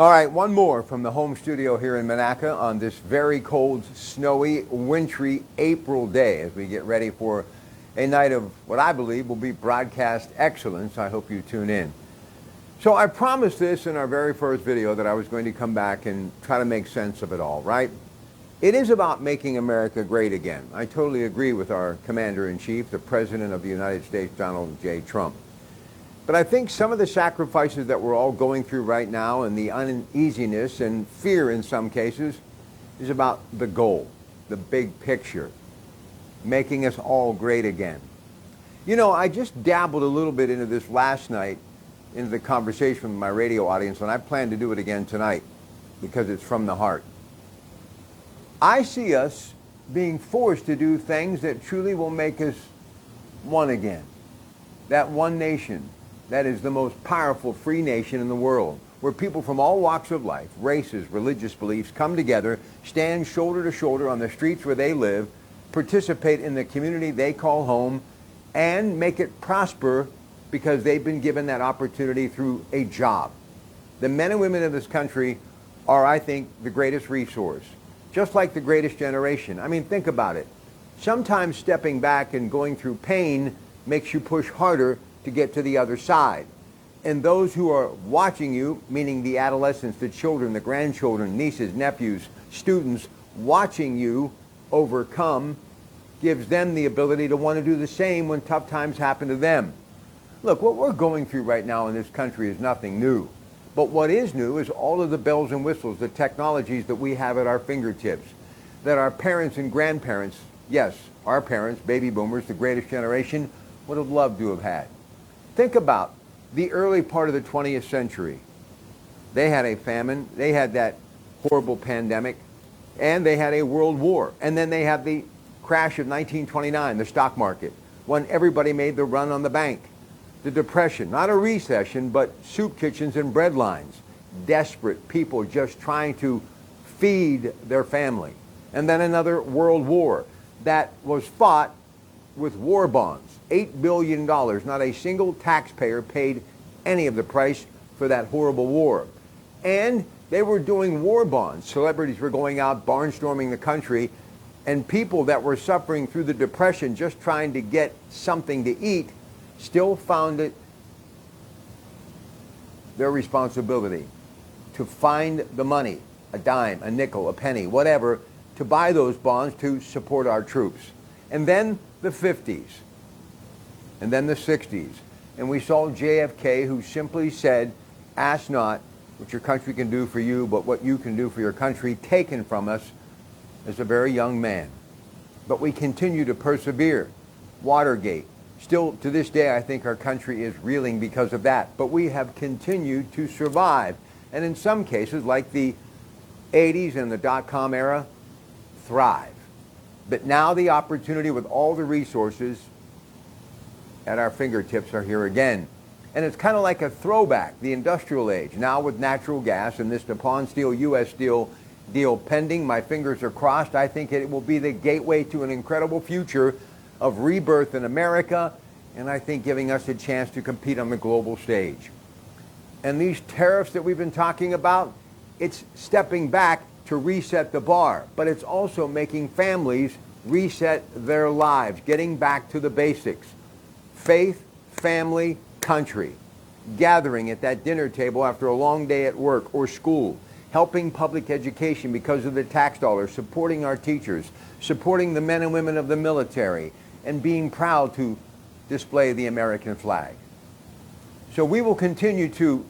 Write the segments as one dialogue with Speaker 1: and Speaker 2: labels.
Speaker 1: All right, one more from the home studio here in Monaca on this very cold, snowy, wintry April day as we get ready for a night of what I believe will be broadcast excellence. I hope you tune in. So I promised this in our very first video that I was going to come back and try to make sense of it all, right? It is about making America great again. I totally agree with our Commander-in-Chief, the President of the United States, Donald J. Trump. But I think some of the sacrifices that we're all going through right now and the uneasiness and fear in some cases is about the goal, the big picture, making us all great again. You know, I just dabbled a little bit into this last night, into the conversation with my radio audience, and I plan to do it again tonight because it's from the heart. I see us being forced to do things that truly will make us one again. That one nation that is the most powerful free nation in the world, where people from all walks of life, races, religious beliefs come together, stand shoulder to shoulder on the streets where they live, participate in the community they call home, and make it prosper because they've been given that opportunity through a job. The men and women of this country are, I think, the greatest resource, just like the greatest generation. I mean, think about it. Sometimes stepping back and going through pain makes you push harder to get to the other side. And those who are watching you, meaning the adolescents, the children, the grandchildren, nieces, nephews, students, watching you overcome, gives them the ability to want to do the same when tough times happen to them. Look, what we're going through right now in this country is nothing new. But what is new is all of the bells and whistles, the technologies that we have at our fingertips, that our parents and grandparents, yes, our parents, baby boomers, the greatest generation, would have loved to have had. Think about the early part of the 20th century. They had a famine, they had that horrible pandemic, and they had a world war. And then they had the crash of 1929, the stock market, when everybody made the run on the bank. The Depression, not a recession, but soup kitchens and bread lines. Desperate people just trying to feed their family. And then another world war that was fought with war bonds. $8 billion. Not a single taxpayer paid any of the price for that horrible war. And they were doing war bonds. Celebrities were going out barnstorming the country, and people that were suffering through the Depression just trying to get something to eat still found it their responsibility to find the money, a dime, a nickel, a penny, whatever, to buy those bonds to support our troops. And then the 50s, and then the 60s, and we saw JFK, who simply said, ask not what your country can do for you, but what you can do for your country, taken from us as a very young man. But we continue to persevere. Watergate. Still, to this day, I think our country is reeling because of that. But we have continued to survive. And in some cases, like the 80s and the dot-com era, thrive. But now the opportunity with all the resources at our fingertips are here again. And it's kind of like a throwback, the industrial age. Now with natural gas and this Nippon Steel, U.S. Steel deal pending, my fingers are crossed. I think it will be the gateway to an incredible future of rebirth in America, and I think giving us a chance to compete on the global stage. And these tariffs that we've been talking about, it's stepping back to reset the bar, but it's also making families reset their lives, getting back to the basics. Faith, family, country. Gathering at that dinner table after a long day at work or school. Helping public education because of the tax dollars, supporting our teachers, supporting the men and women of the military, and being proud to display the American flag. So we will continue to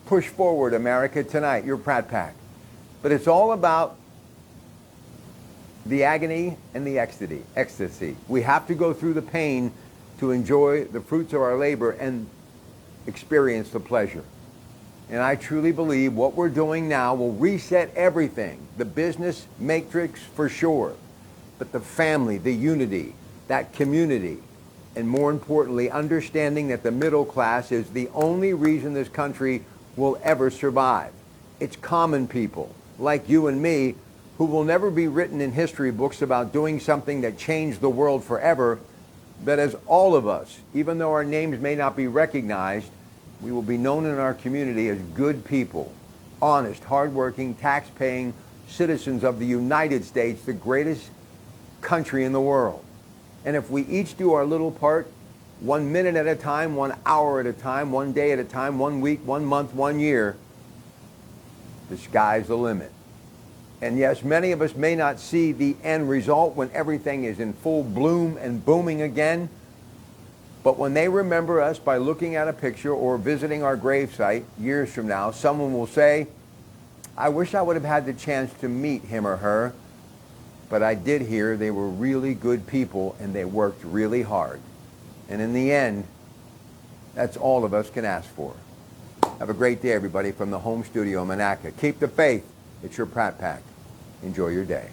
Speaker 1: push forward America tonight, your Pratte Pack. But it's all about the agony and the ecstasy. We have to go through the pain to enjoy the fruits of our labor and experience the pleasure. And I truly believe what we're doing now will reset everything. The business matrix for sure, but the family, the unity, that community, and more importantly, understanding that the middle class is the only reason this country will ever survive. It's common people like you and me who will never be written in history books about doing something that changed the world forever, but as all of us, even though our names may not be recognized, we will be known in our community as good people, honest, hardworking, tax-paying citizens of the United States, the greatest country in the world. And if we each do our little part, 1 minute at a time, 1 hour at a time, 1 day at a time, 1 week, 1 month, 1 year, the sky's the limit. And yes, many of us may not see the end result when everything is in full bloom and booming again, but when they remember us by looking at a picture or visiting our gravesite years from now, someone will say, I wish I would have had the chance to meet him or her, but I did hear they were really good people and they worked really hard. And in the end, that's all of us can ask for. Have a great day, everybody, from the home studio in Monaca. Keep the faith. It's your Pratte Pack. Enjoy your day.